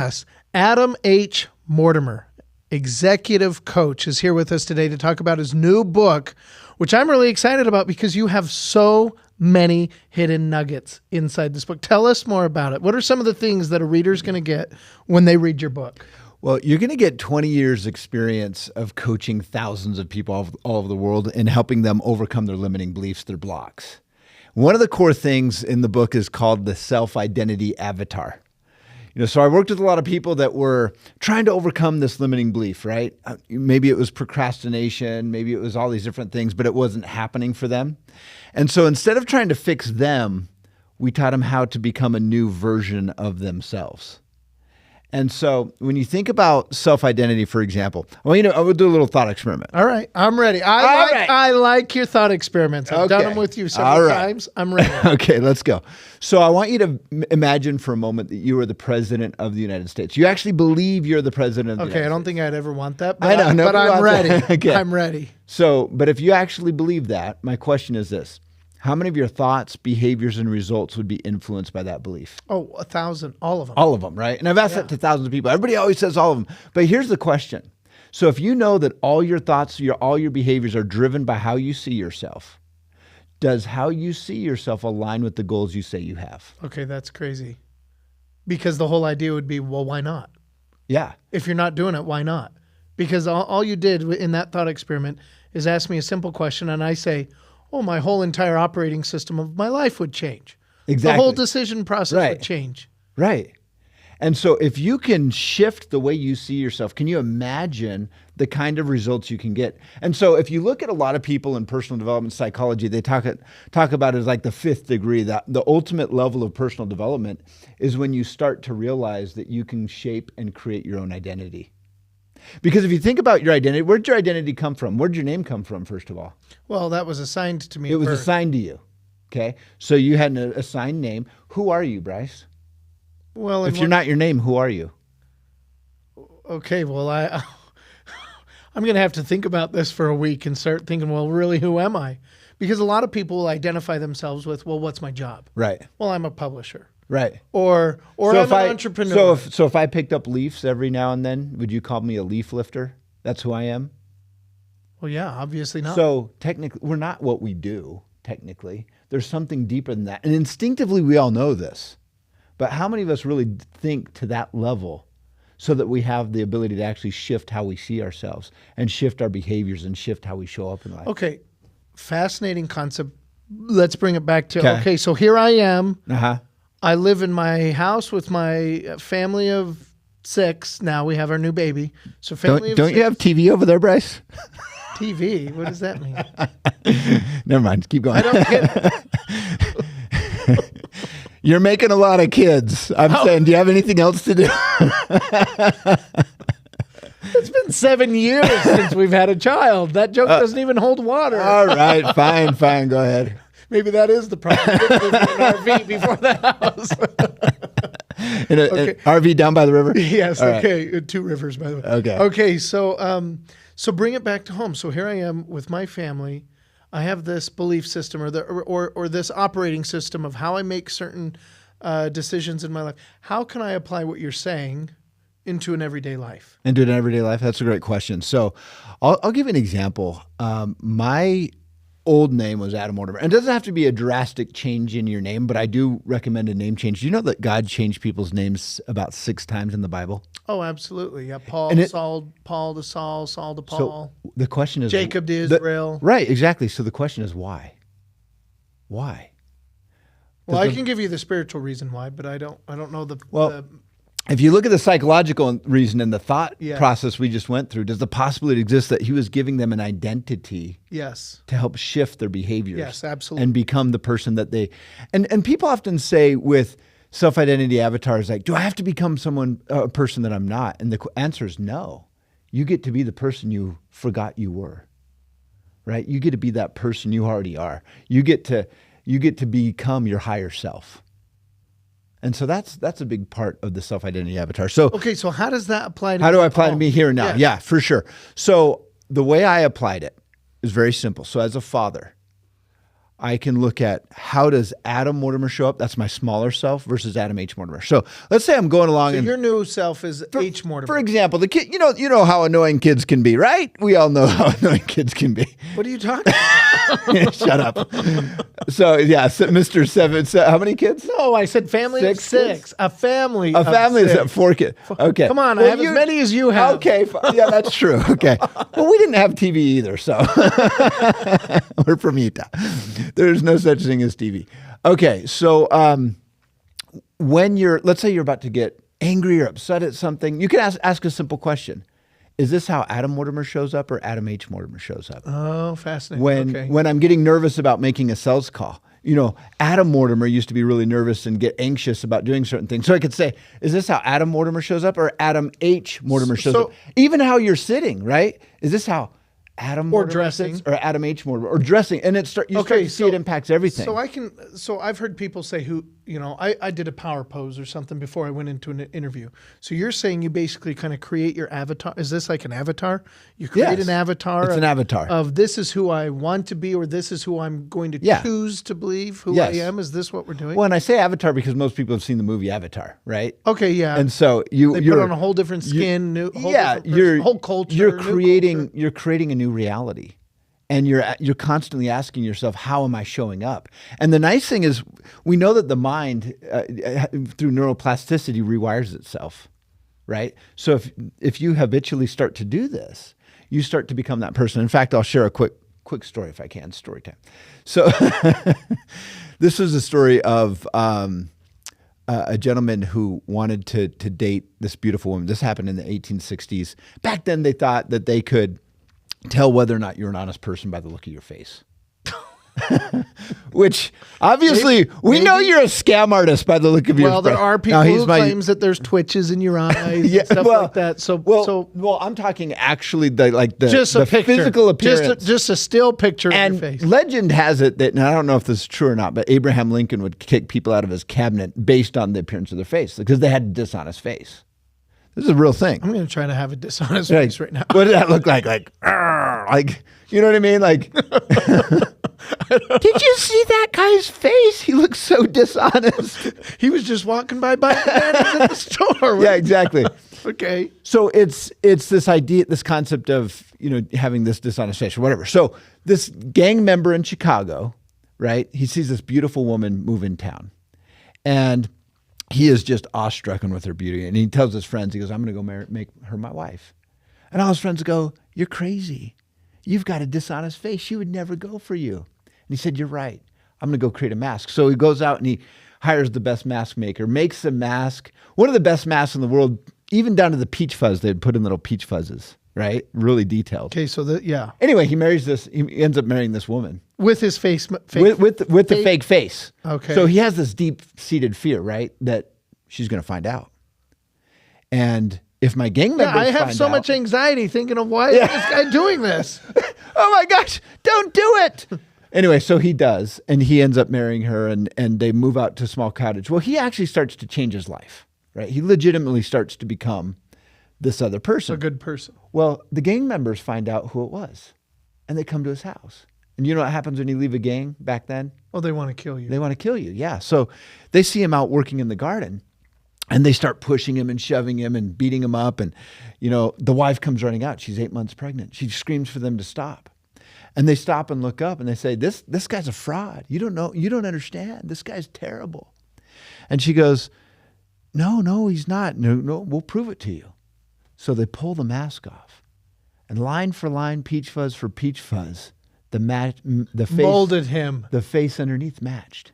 Yes. Adam H. Mortimer, executive coach, is here with us today to talk about his new book, which I'm really excited about because you have so many hidden nuggets inside this book. Tell us more about it. What are some of the things that a reader's going to get when they read your book? Well, you're going to get 20 years experience of coaching thousands of people all over the world and helping them overcome their limiting beliefs, their blocks. One of the core things in the book is called the self-identity avatar. So I worked with a lot of people that were trying to overcome this limiting belief, right? Maybe it was procrastination, maybe it was all these different things, but it wasn't happening for them. And so instead of trying to fix them, we taught them how to become a new version of themselves. And so when you think about self-identity, for example, I will do a little thought experiment. All right. I'm ready. I like your thought experiments. I've done them with you several times. I'm ready. Okay, let's go. So I want you to imagine for a moment that you are the president of the United States. You actually believe you're the president of the United States. Okay, I don't think I'd ever want that, but I'm ready. Okay. I'm ready. So, but if you actually believe that, my question is this. How many of your thoughts, behaviors, and results would be influenced by that belief? Oh, 1,000. All of them. All of them, right? And I've asked that to thousands of people. Everybody always says all of them. But here's the question. So if you know that all your thoughts, all your behaviors are driven by how you see yourself, does how you see yourself align with the goals you say you have? Okay, that's crazy. Because the whole idea would be, well, why not? Yeah. If you're not doing it, why not? Because all you did in that thought experiment is ask me a simple question, and I say, oh, my whole entire operating system of my life would change. Exactly. The whole decision process would change. Right. And so if you can shift the way you see yourself, can you imagine the kind of results you can get? And so if you look at a lot of people in personal development psychology, they talk about it as like the fifth degree, that the ultimate level of personal development is when you start to realize that you can shape and create your own identity. Because if you think about your identity, where'd your identity come from? Where'd your name come from, first of all? Well, that was assigned to me. It was assigned to you. Okay. So you had an assigned name. Who are you, Bryce? Well, if you're not your name, who are you? Okay. Well, I'm going to have to think about this for a week and start thinking, well, really, who am I? Because a lot of people will identify themselves with, well, what's my job? Right. Well, I'm a publisher. Right. Or so I'm an entrepreneur. So if I picked up leaves every now and then, would you call me a leaf lifter? That's who I am? Well, yeah, obviously not. So technically, we're not what we do, technically. There's something deeper than that. And instinctively, we all know this. But how many of us really think to that level so that we have the ability to actually shift how we see ourselves and shift our behaviors and shift how we show up in life? Okay. Fascinating concept. Let's bring it back to, okay, so here I am. I live in my house with my family of 6. Now we have our new baby. So family don't you have TV over there, Bryce? TV? What does that mean? Never mind. Keep going. I don't get it. You're making a lot of kids. I'm saying, do you have anything else to do? It's been 7 years since we've had a child. That joke doesn't even hold water. All right. Fine. Go ahead. Maybe that is the problem. Living in an RV before the house. An RV down by the river? Yes. All okay. Right. 2 rivers, by the way. Okay. Okay. So bring it back to home. So here I am with my family. I have this belief system or this operating system of how I make certain decisions in my life. How can I apply what you're saying into an everyday life? Into an everyday life? That's a great question. So I'll give you an example. My old name was Adam Mortimer. And it doesn't have to be a drastic change in your name, but I do recommend a name change. Do you know that God changed people's names about 6 times in the Bible? Oh, absolutely. Yeah, Paul to Saul, Paul to Saul, Saul to Paul. So the question is... Jacob to Israel. Right, exactly. So the question is why? Why? Well, I can give you the spiritual reason why, but I don't know the if you look at the psychological reason and the thought process we just went through, does the possibility exist that he was giving them an identity to help shift their behaviors? Yes, absolutely. And become the person that they... And people often say with self-identity avatars, like, do I have to become a person that I'm not? And the answer is no. You get to be the person you forgot you were, right? You get to be that person you already are. You get to become your higher self. And so that's a big part of the self-identity avatar. So so how does that apply to How do I apply to me here and now? Yeah, for sure. So the way I applied it is very simple. So as a father, I can look at how does Adam Mortimer show up? That's my smaller self versus Adam H. Mortimer. So let's say I'm going along, and your new self is H. Mortimer. For example, the kid, you know how annoying kids can be, right? We all know how annoying kids can be. What are you talking about? Shut up. So yeah, Mr. Seven. How many kids? No, I said family of six. A family. A family of is 4 kids. Okay. Come on, I have as many as you have. Okay. Yeah, that's true. Okay. Well, we didn't have TV either, so we're from Utah. There's no such thing as TV. Okay, so when let's say you're about to get angry or upset at something, you can ask a simple question. Is this how Adam Mortimer shows up or Adam H. Mortimer shows up? Oh, fascinating. When I'm getting nervous about making a sales call, Adam Mortimer used to be really nervous and get anxious about doing certain things. So I could say, is this how Adam Mortimer shows up or Adam H. Mortimer shows up? Even how you're sitting, right? Is this how Adam Mortimer dressing sits, or Adam H. Mortimer, or dressing? And you start to see it impacts everything. So I've heard people say I did a power pose or something before I went into an interview. So you're saying you basically kind of create your avatar. Is this like an avatar? You create an avatar. It's an avatar of this is who I want to be, or this is who I'm going to choose to believe who I am. Is this what we're doing? Well, and I say avatar because most people have seen the movie Avatar, right? Okay, yeah. And so they put on a whole different skin, whole culture. You're creating a new reality. And you're constantly asking yourself, how am I showing up? And the nice thing is, we know that the mind, through neuroplasticity, rewires itself, right? So if you habitually start to do this, you start to become that person. In fact, I'll share a quick story if I can. Story time. So this was a story of a gentleman who wanted to date this beautiful woman. This happened in the 1860s. Back then, they thought that they could tell whether or not you're an honest person by the look of your face. Which obviously we know you're a scam artist by the look of your face. Well, there are people who claims that there's twitches in your eyes and stuff like that. So I'm talking actually the picture, physical appearance. Just a still picture and of your face. Legend has it that, and I don't know if this is true or not, but Abraham Lincoln would kick people out of his cabinet based on the appearance of their face because they had a dishonest face. This is a real thing. I'm going to try to have a dishonest face right now. What did that look like? Like, you know what I mean? Like, did you see that guy's face? He looks so dishonest. He was just walking by bananas at the store. Yeah, exactly. Okay. So it's this idea, this concept of, having this dishonest face or whatever. So this gang member in Chicago, right? He sees this beautiful woman move in town. And he is just awestruck with her beauty. And he tells his friends, he goes, I'm going to go make her my wife. And all his friends go, you're crazy. You've got a dishonest face. She would never go for you. And he said, you're right. I'm going to go create a mask. So he goes out and he hires the best mask maker, makes a mask, one of the best masks in the world, even down to the peach fuzz. They'd put in little peach fuzzes, right? Really detailed. Okay, so Anyway, he ends up marrying this woman. With his face. With the fake face. Okay. So he has this deep-seated fear, right? That she's going to find out. And if my gang members I have so much anxiety thinking of why is this guy doing this? Oh my gosh, don't do it. Anyway, so he does. And he ends up marrying her and they move out to a small cottage. Well, he actually starts to change his life, right? He legitimately starts to become this other person. A good person. Well, the gang members find out who it was. And they come to his house. And you know what happens when you leave a gang back then? Oh, they want to kill you. They want to kill you, yeah. So they see him out working in the garden. And they start pushing him and shoving him and beating him up. And, the wife comes running out. She's 8 months pregnant. She screams for them to stop. And they stop and look up and they say, this guy's a fraud. You don't know. You don't understand. This guy's terrible. And she goes, no, he's not. No, we'll prove it to you. So they pull the mask off. And line for line, peach fuzz for peach fuzz, the face molded him. The face underneath matched.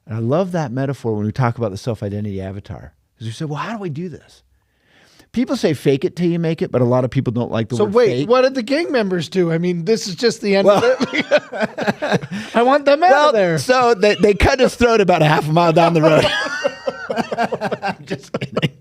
And I love that metaphor when we talk about the self-identity avatar. Because we say, well, how do we do this? People say fake it till you make it, but a lot of people don't like the word fake. So wait, what did the gang members do? I mean, this is just the end of it. I want them out of there. So they cut his throat about a half a mile down the road. I'm just kidding.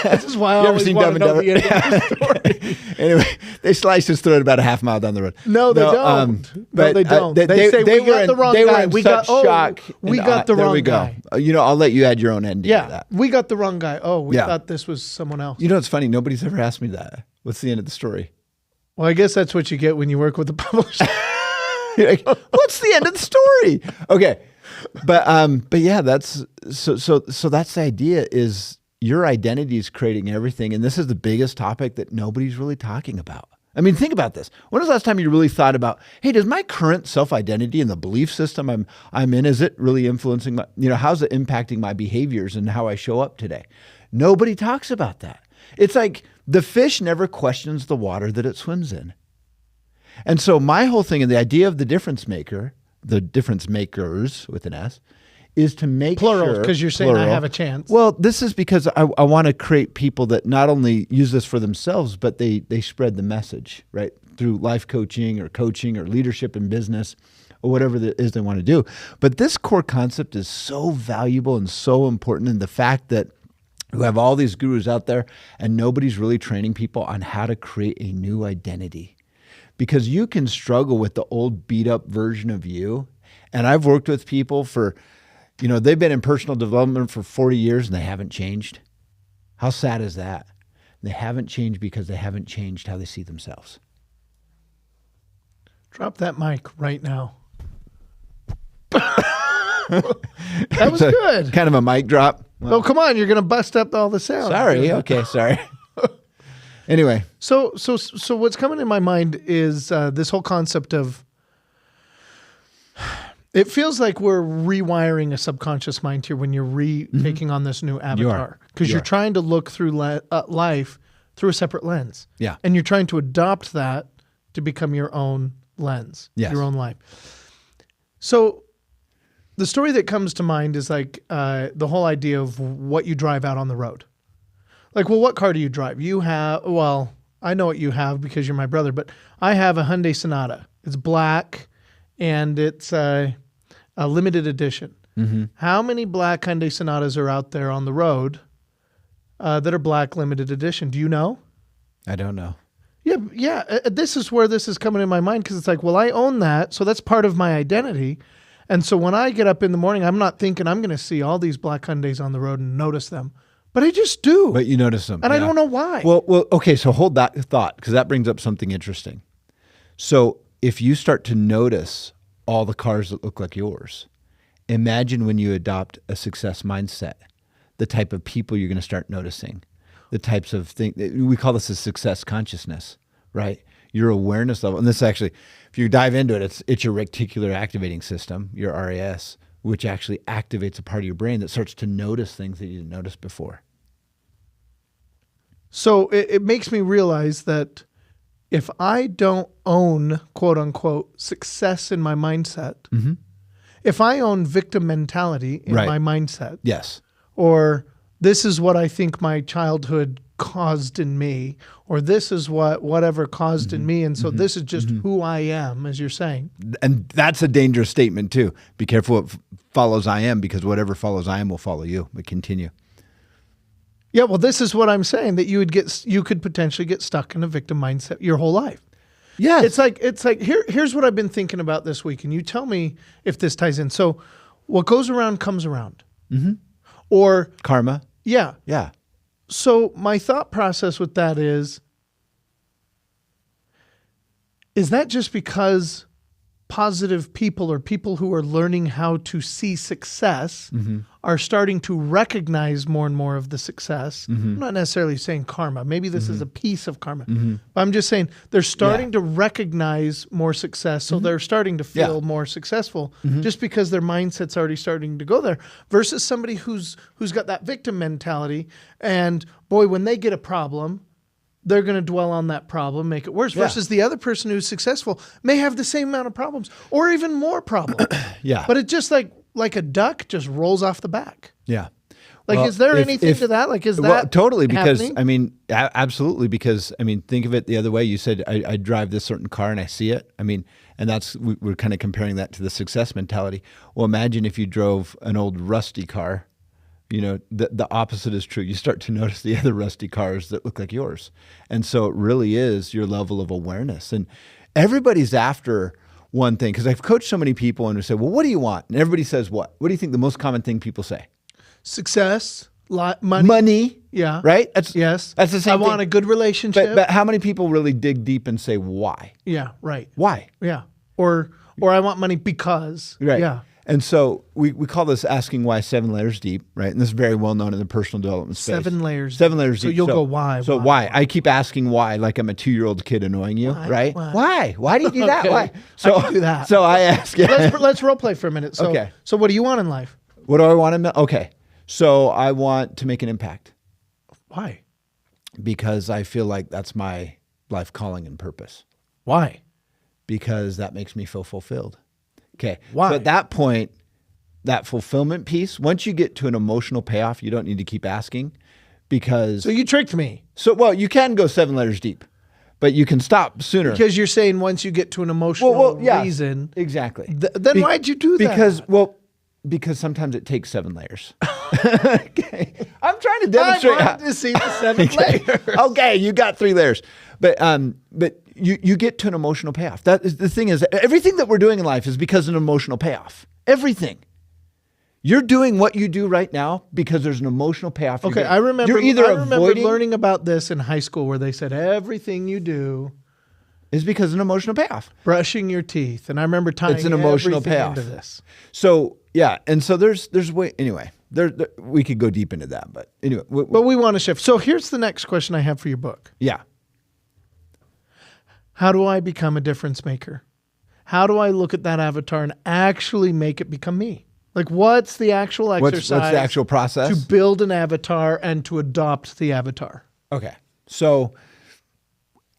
This is why I always want to know the end of the story. Anyway, they sliced his throat about a half mile down the road. No, they don't. No, they don't. They say we got the wrong guy. We got shock. We got the wrong guy. I'll let you add your own ending to that. We got the wrong guy. Oh, we thought this was someone else. It's funny. Nobody's ever asked me that. What's the end of the story? Well, I guess that's what you get when you work with the publisher. You're like, what's the end of the story? Okay. But yeah, that's so that's the idea is your identity is creating everything. And this is the biggest topic that nobody's really talking about. I mean, think about this. When was the last time you really thought about, hey, does my current self-identity and the belief system I'm in, is it really influencing my, how's it impacting my behaviors and how I show up today? Nobody talks about that. It's like the fish never questions the water that it swims in. And so my whole thing and the idea of the difference maker, the difference makers with an S, is to make plural, because you're saying I have a chance. Well, this is because I want to create people that not only use this for themselves, but they spread the message, right? Through life coaching or leadership in business or whatever it is they want to do. But this core concept is so valuable and so important in the fact that we have all these gurus out there and nobody's really training people on how to create a new identity. Because you can struggle with the old beat up version of you. And I've worked with people for, they've been in personal development for 40 years and they haven't changed. How sad is that? They haven't changed because they haven't changed how they see themselves. Drop that mic right now. That was good. Kind of a mic drop. Oh, come on. You're going to bust up all the sound. Sorry. Okay. Sorry. Anyway. So what's coming in my mind is this whole concept of, it feels like we're rewiring a subconscious mind here when you're taking on this new avatar. Because you're trying to look through life through a separate lens. Yeah. And you're trying to adopt that to become your own lens, your own life. So the story that comes to mind is like the whole idea of what you drive out on the road. Like, well, what car do you drive? You have, well, I know what you have because you're my brother, but I have a Hyundai Sonata. It's black and it's a limited edition. Mm-hmm. How many black Hyundai Sonatas are out there on the road that are black limited edition? Do you know? I don't know. Yeah. This is where this is coming in my mind because it's like, well, I own that, so that's part of my identity. And so when I get up in the morning, I'm not thinking I'm going to see all these black Hyundais on the road and notice them. But I just do. But you notice them. And I don't know why. Well, okay, so hold that thought because that brings up something interesting. So if you start to notice all the cars that look like yours, imagine when you adopt a success mindset, the type of people you're going to start noticing, the types of things. We call this a success consciousness, right? Your awareness level. And this actually, if you dive into it, it's your reticular activating system, your RAS, which actually activates a part of your brain that starts to notice things that you didn't notice before. So it makes me realize that if I don't own, quote unquote, success in my mindset, if I own victim mentality in my mindset, yes, or this is what I think my childhood caused in me, or this is whatever caused in me, and so this is just who I am, as you're saying. And that's a dangerous statement too. Be careful what follows I am, because whatever follows I am will follow you. But continue. Yeah, well, this is what I'm saying, that you could potentially get stuck in a victim mindset your whole life. Yeah. It's like here's what I've been thinking about this week, and you tell me if this ties in. So what goes around comes around. Or karma. Yeah. Yeah. So my thought process with that is that just because positive people or people who are learning how to see success are starting to recognize more and more of the success? I'm not necessarily saying karma. Maybe this is a piece of karma. But I'm just saying they're starting to recognize more success. So they're starting to feel more successful just because their mindset's already starting to go there, versus somebody who's got that victim mentality. And boy, when they get a problem, they're going to dwell on that problem, make it worse, versus the other person who's successful may have the same amount of problems or even more problems. But it just like a duck just rolls off the back. Yeah. Like, is there anything to that? Like, is that totally? Because happening? I mean, absolutely. Because I mean, think of it the other way. You said I drive this certain car and I see it. I mean, and we're kind of comparing that to the success mentality. Well, imagine if you drove an old rusty car. You know, the opposite is true. You start to notice the other rusty cars that look like yours. And so it really is your level of awareness. And everybody's after one thing, because I've coached so many people and we say, well, what do you want? And everybody says what? What do you think the most common thing people say? Success, money. Money. Yeah. Right? That's the same thing. I want a good relationship. But how many people really dig deep and say why? Yeah, right. Why? Yeah. Or or I want money because. Right. Yeah. And so we call this asking why 7 layers deep, right? And this is very well known in the personal development space. 7 layers. 7 layers So deep. you'll go why? So why? I keep asking why, like I'm a 2-year-old kid annoying you, right? Why? Why do you do that? Okay. Why? So I can do that. So I ask. Let's role play for a minute. So, Okay. So what do you want in life? What do I want to? Okay. So I want to make an impact Why? because I feel like that's my life calling and purpose. Why? Because that makes me feel fulfilled. Okay. Why? So at that point, that fulfillment piece, once you get to an emotional payoff, you don't need to keep asking because. So you tricked me. Well, you can go 7 layers deep, but you can stop sooner. Because you're saying once you get to an emotional reason. Exactly. Then why'd you do that? Because sometimes it takes 7 layers. Okay. I'm trying to demonstrate. I wanted to see the 7 layers. Okay, you got 3 layers. But you get to an emotional payoff. That is the thing is everything that we're doing in life is because of an emotional payoff. Everything. You're doing what you do right now because there's an emotional payoff. Okay, I remember learning about this in high school where they said everything you do is because of an emotional payoff. Brushing your teeth. And I remember tying it's an emotional everything payoff into this. So yeah, and so there's way anyway. There we could go deep into that, but anyway. But we want to shift. So here's the next question I have for your book. Yeah. How do I become a difference maker? How do I look at that avatar and actually make it become me? Like, what's the actual exercise? What's the actual process? To build an avatar and to adopt the avatar. Okay. So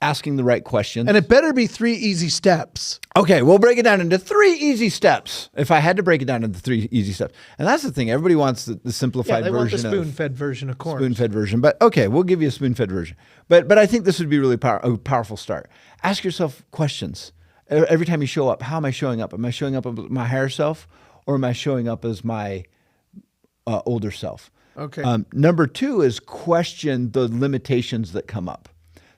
asking the right questions. And it better be 3 easy steps. Okay, we'll break it down into 3 easy steps. If I had to break it down into 3 easy steps. And that's the thing. Everybody wants the simplified They version. want the spoon-fed version, of course. Spoon-fed version. But okay, we'll give you a spoon-fed version. But I think this would be really a powerful start. Ask yourself questions. Every time you show up, how am I showing up? Am I showing up as my higher self or am I showing up as my older self? Okay. Number 2 is question the limitations that come up.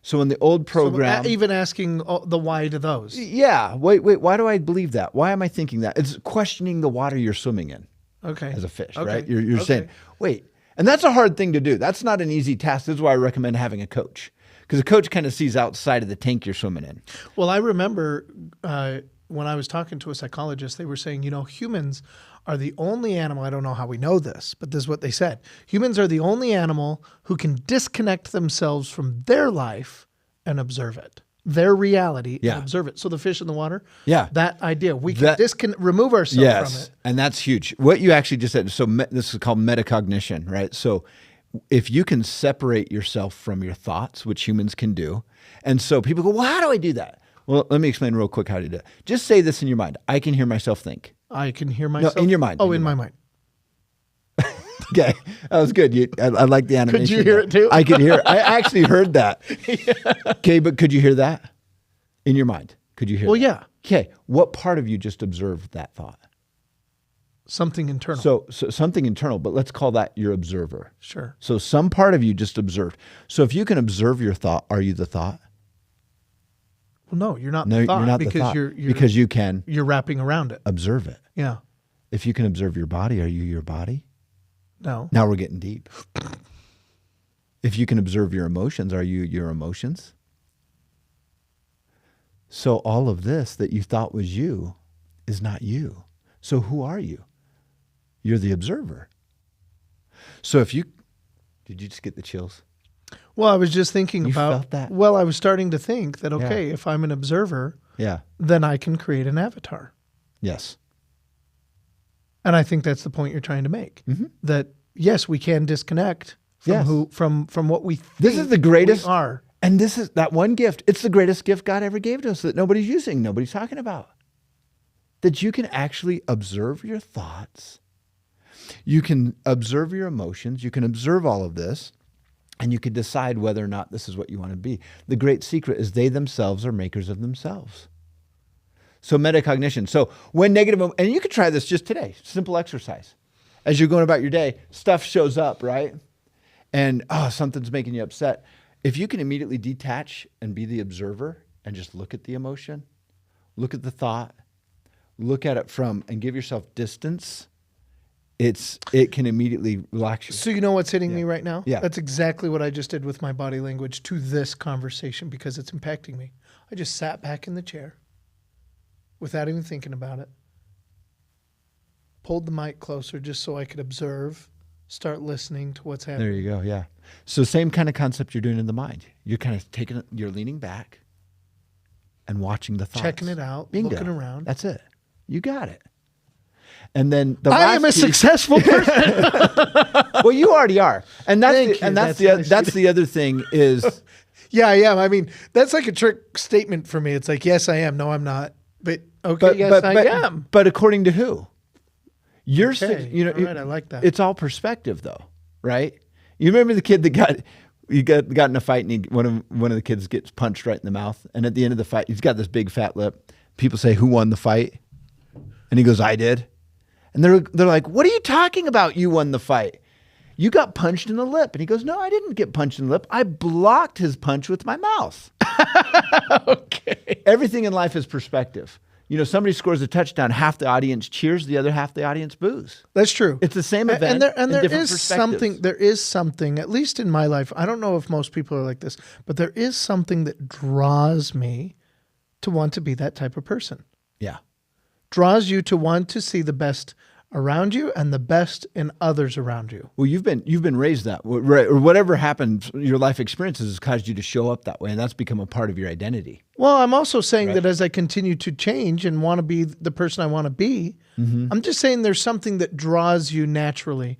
So in the old program, so even asking the why to those. Yeah. Wait. Why do I believe that? Why am I thinking that? It's questioning the water you're swimming in. Okay. As a fish, okay. right? You're saying, wait. And that's a hard thing to do. That's not an easy task. This is why I recommend having a coach. Because a coach kind of sees outside of the tank you're swimming in. Well, I remember when I was talking to a psychologist, they were saying, humans are the only animal, I don't know how we know this, but this is what they said. Humans are the only animal who can disconnect themselves from their life and observe it, their reality, and observe it. So the fish in the water, that idea, we can remove ourselves from it. And that's huge. What you actually just said, so this is called metacognition, right? So if you can separate yourself from your thoughts, which humans can do, and so people go, well, how do I do that? Well, let me explain real quick how to do it. Just say this in your mind. I can hear myself think. I can hear myself? No, in your mind. Oh, in my mind. Okay, that was good. I like the animation. Could you hear it too? I can hear it. I actually heard that. Okay, but could you hear that in your mind? Could you hear that? Yeah. Okay, what part of you just observed that thought? Something internal. So something internal, but let's call that your observer. Sure. So some part of you just observed. So if you can observe your thought, are you the thought? Well, no, you're not the thought. You're not because the thought. You're, because you can. You're wrapping around it. Observe it. Yeah. If you can observe your body, are you your body? No. Now we're getting deep. If you can observe your emotions, are you your emotions? So all of this that you thought was you is not you. So who are you? You're the observer. So did you just get the chills? Well, I was just thinking You about felt that? Well, I was starting to think that, okay, if I'm an observer, then I can create an avatar. Yes. And I think that's the point you're trying to make. Mm-hmm. That yes, we can disconnect from from what we think. This is the greatest we are. And this is that one gift. It's the greatest gift God ever gave to us that nobody's using, nobody's talking about. That you can actually observe your thoughts. You can observe your emotions. You can observe all of this. And you can decide whether or not this is what you want to be. The great secret is they themselves are makers of themselves. So metacognition. So when negative, and you can try this just today, simple exercise. As you're going about your day, stuff shows up, right? And something's making you upset. If you can immediately detach and be the observer and just look at the emotion, look at the thought, look at it and give yourself distance, it can immediately relax you. So you know what's hitting me right now? Yeah. That's exactly what I just did with my body language to this conversation because it's impacting me. I just sat back in the chair without even thinking about it. Pulled the mic closer just so I could observe, start listening to what's happening. There you go. Yeah. So same kind of concept you're doing in the mind. You're kind of taking it, you're leaning back and watching the thoughts. Checking it out, Bingo. looking around. That's it. You got it. And then I am a successful person. Well, you already are. And that's Thank you. that's the other thing is Yeah, I am. I mean, that's like a trick statement for me. It's like, yes, I am. No, I'm not. But okay, I am. But according to who? You're Okay. you know, All right, I like that. It's all perspective though, right? You remember the kid that got in a fight and one of the kids gets punched right in the mouth, and at the end of the fight, he's got this big fat lip. People say, "Who won the fight?" And he goes, "I did." And they're like, "What are you talking about? You won the fight. You got punched in the lip." And he goes, "No, I didn't get punched in the lip. I blocked his punch with my mouth." Okay. Everything in life is perspective. You know, somebody scores a touchdown, half the audience cheers, the other half the audience boos. That's true. It's the same event. And there different is something, at least in my life, I don't know if most people are like this, but there is something that draws me to want to be that type of person. Yeah. Draws you to want to see the best around you and the best in others around you. Well, you've been raised that way, right? Or whatever happened, your life experiences has caused you to show up that way, and that's become a part of your identity. Well, I'm also saying that as I continue to change and want to be the person I want to be, I'm just saying there's something that draws you naturally.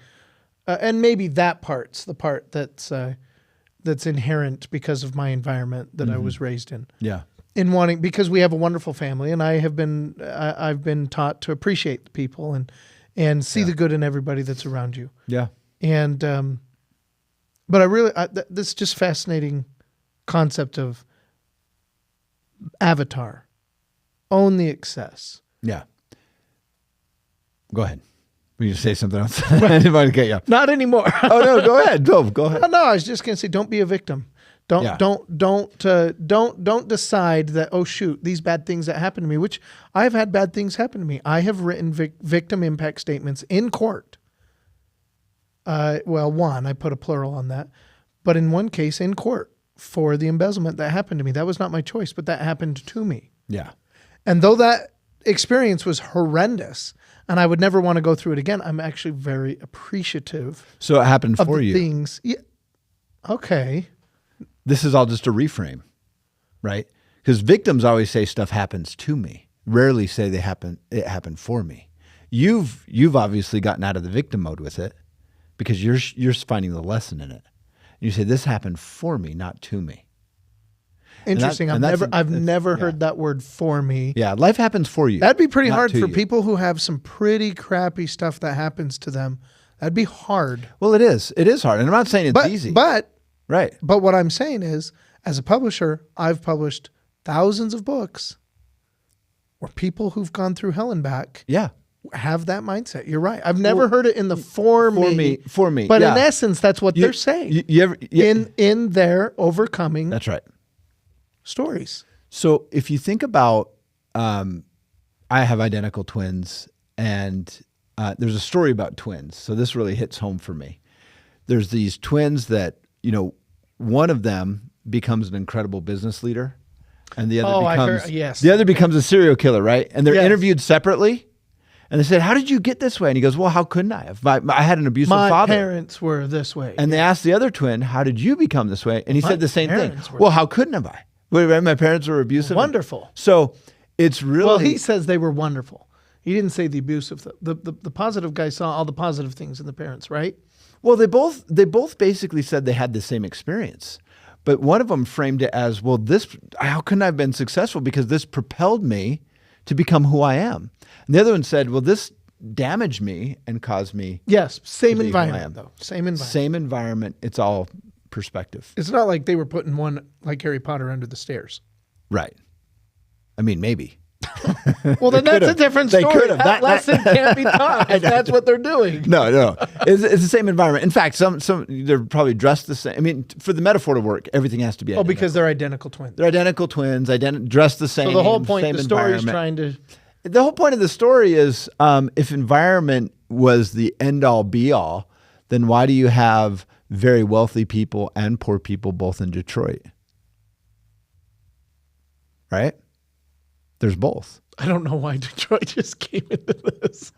And maybe that part's the part that's inherent because of my environment that I was raised in. Yeah. In wanting, because we have a wonderful family, and I've been taught to appreciate the people and see the good in everybody that's around you. Yeah. And but I really this is just fascinating concept of avatar. Own the excess. Yeah. Go ahead. Were you say something else? I didn't want to get you. Not anymore. Oh no, go ahead. Go ahead. No, I was just gonna say, don't be a victim. Don't decide that, oh shoot, these bad things that happen to me, which I've had bad things happen to me. I have written victim impact statements in court. One, I put a plural on that, but in one case in court for the embezzlement that happened to me. That was not my choice, but that happened to me. Yeah. And though that experience was horrendous and I would never want to go through it again, I'm actually very appreciative. So it happened of for the you. Things. Yeah. Okay. This is all just a reframe, right? Because victims always say stuff happens to me. Rarely say it happened for me. You've obviously gotten out of the victim mode with it because you're finding the lesson in it. You say this happened for me, not to me. Interesting. I've never heard that word for me. Yeah, life happens for you. That'd be pretty hard for you. people who have some pretty crappy stuff that happens to them. That'd be hard. Well, it is. It is hard. And I'm not saying it's easy. Right. But what I'm saying is, as a publisher, I've published thousands of books where people who've gone through hell and back have that mindset. You're right. I've never heard it in the for me. But in essence, that's what they're saying. In their overcoming That's right. stories. So if you think about, I have identical twins, and there's a story about twins. So this really hits home for me. There's these twins that, one of them becomes an incredible business leader, and the other becomes a serial killer, right? And they're interviewed separately, and they said, "How did you get this way?" And he goes, "Well, how couldn't I have? I had an abusive father. My parents were this way." And they asked the other twin, "How did you become this way?" And he said the same thing. Well, how couldn't have I? Wait, my parents were abusive. Wonderful. So it's really well. He says they were wonderful. He didn't say the abusive. The positive guy saw all the positive things in the parents, right? Well, they both basically said they had the same experience, but one of them framed it as, well, how couldn't I have been successful because this propelled me to become who I am. And the other one said, well, this damaged me and caused me. Yes, same environment though. Same environment. Same environment. It's all perspective. It's not like they were putting one like Harry Potter under the stairs. Right. I mean, maybe. Well, then that's a different story. They could have. That lesson can't be taught if that's what they're doing. No. It's the same environment. In fact, some they're probably dressed the same. I mean, for the metaphor to work, everything has to be identical. Oh, because they're identical twins. They're identical twins, dressed the same. So the whole point, same the story is environment. The whole point of the story is, if environment was the end all be all, then why do you have very wealthy people and poor people both in Detroit? Right? There's both. I don't know why Detroit just came into this.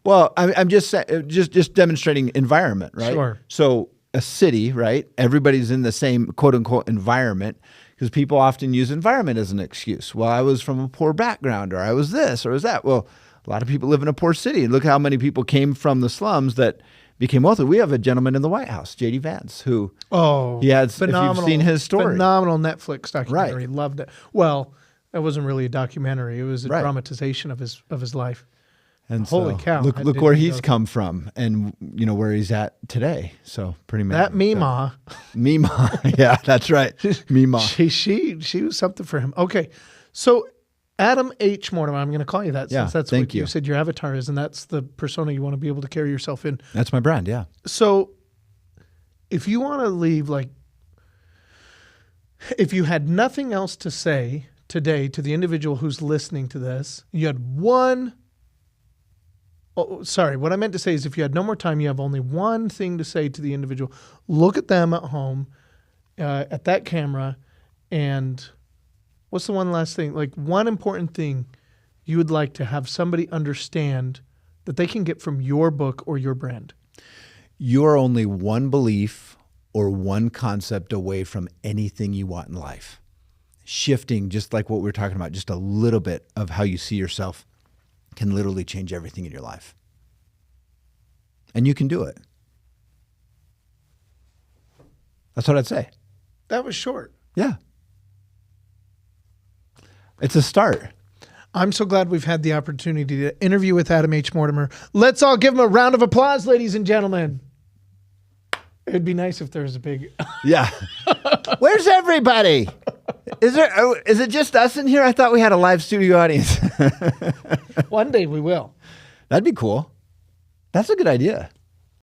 Well, I'm just just demonstrating environment, right? Sure. So a city, right? Everybody's in the same quote unquote environment because people often use environment as an excuse. Well, I was from a poor background, or I was this, or I was that. Well, a lot of people live in a poor city. Look how many people came from the slums that became wealthy. We have a gentleman in the White House, J.D. Vance, who he had, phenomenal, if you've seen his story. Phenomenal Netflix documentary. Right. Loved it. Well, it wasn't really a documentary. It was a dramatization of his life. And holy cow! Look where he's come from, and where he's at today. So pretty amazing. That Mima, yeah, that's right. Mima. she was something for him. Okay, so Adam H. Mortimer, I'm going to call you that since that's what you said your avatar is, and that's the persona you want to be able to carry yourself in. That's my brand, yeah. So if you want to leave, if you had nothing else to say today to the individual who's listening to this, you had one. Oh, sorry. What I meant to say is if you had no more time, you have only one thing to say to the individual. Look at them at home, at that camera, and what's the one last thing? One important thing you would like to have somebody understand that they can get from your book or your brand. You're only one belief or one concept away from anything you want in life. Shifting, just like what we were talking about, just a little bit of how you see yourself can literally change everything in your life. And you can do it. That's what I'd say. That was short. Yeah. It's a start. I'm so glad we've had the opportunity to interview with Adam H. Mortimer. Let's all give him a round of applause, ladies and gentlemen. It'd be nice if there was a big... Yeah. Where's everybody? Is it just us in here? I thought we had a live studio audience. One day we will. That'd be cool. That's a good idea.